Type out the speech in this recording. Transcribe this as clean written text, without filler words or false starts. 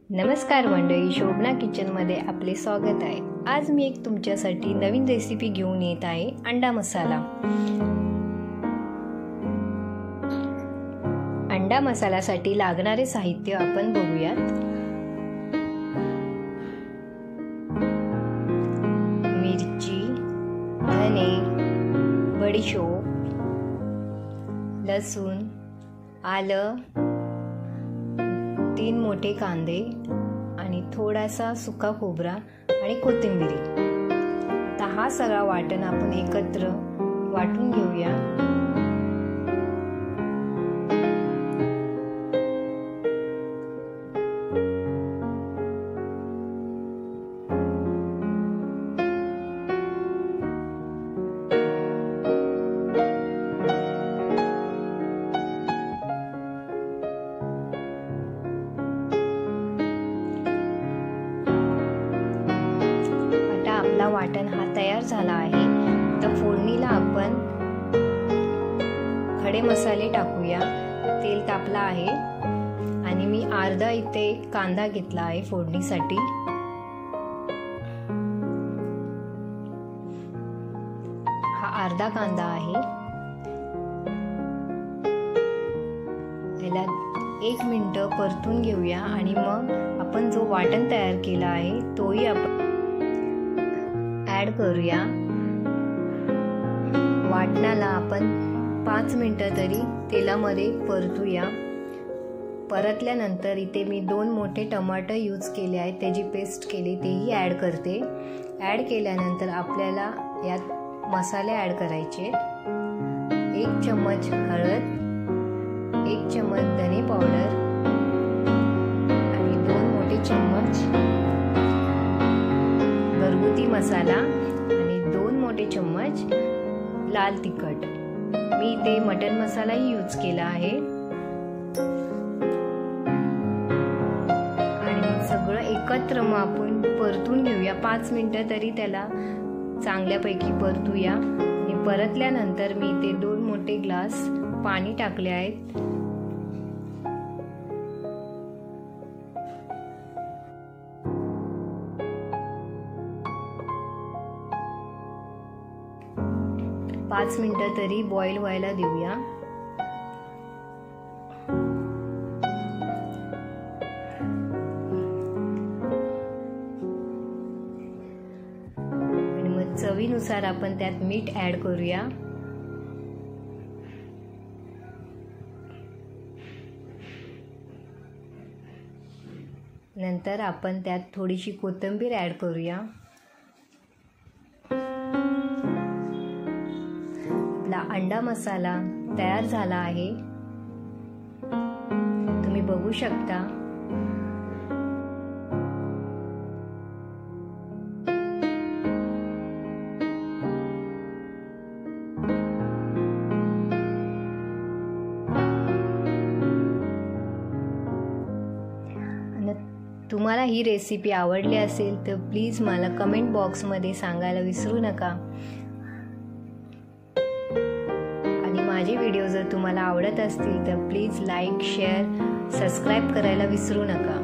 नमस्कार मंडळी, शोभना किचनमध्ये आपले स्वागत आहे। आज मी एक तुमच्यासाठी नवीन रेसिपी घेऊन येत आहे, अंडा मसाला। अंडा मसाल्यासाठी लागणारे साहित्य आपण बघूयात। मिरची, धने, बडीशोप, लसूण, आलं, 3 मोठे कांदे आणि थोडासा सुका खोबरा आणि कोथिंबीर। आता हा सगळा वाटण आपण एकत्र वाटून घेऊया। आपला वाटण हा तयार झाला आहे। तर फोडणीला आपण खडे मसाले टाकूया। तेल तापला आहे आणि मी अर्धा इथे कांदा घेतला आहे फोडणीसाठी। हा अर्धा कांदा आहे। याला 1 मिनिट परतून घेऊया आणि मग आपण जो वाटण तयार केला आहे तोही आपण ऍड करूया। वाटणाला आपण 5 मिनिटं तरी तेलामध्ये परतूया। परतल्यानंतर इथे मी 2 मोठे टमाटर यूज केले आहेत, त्याची पेस्ट केली, तेही ऍड करते। ऍड केल्यानंतर आपल्याला यात मसाले ऍड करायचे। 1 चम्मच हळद, 1 चम्मच धने पावडर आणि 2 मोठे चम्मच घरगुती मसाला आणि 2 मोठे चम्मच लाल तिखट। मी इथे मटन मसालाही यूज केला आहे। आणि सगळं एकत्र मग आपण परतून घेऊया। 5 मिनिटं तरी त्याला चांगल्यापैकी परतूया। आणि परतल्यानंतर मी इथे 2 मोठे ग्लास पाणी टाकले आहेत। पाच मिनिटं तरी बॉईल व्हायला देऊया। आणि मग चवीनुसार आपण त्यात मीठ ऍड करूया। नंतर आपण त्यात थोडीशी कोथिंबीर ऍड करूया। आपला अंडा मसाला तयार झाला आहे, तुम्ही बघू शकता। तुम्हाला ही रेसिपी आवडली असेल तर प्लीज मला कमेंट बॉक्समध्ये सांगायला विसरू नका। माझे व्हिडिओ जर तुम्हाला आवडत असतील तर प्लीज लाईक, शेअर, सबस्क्राईब करायला विसरू नका।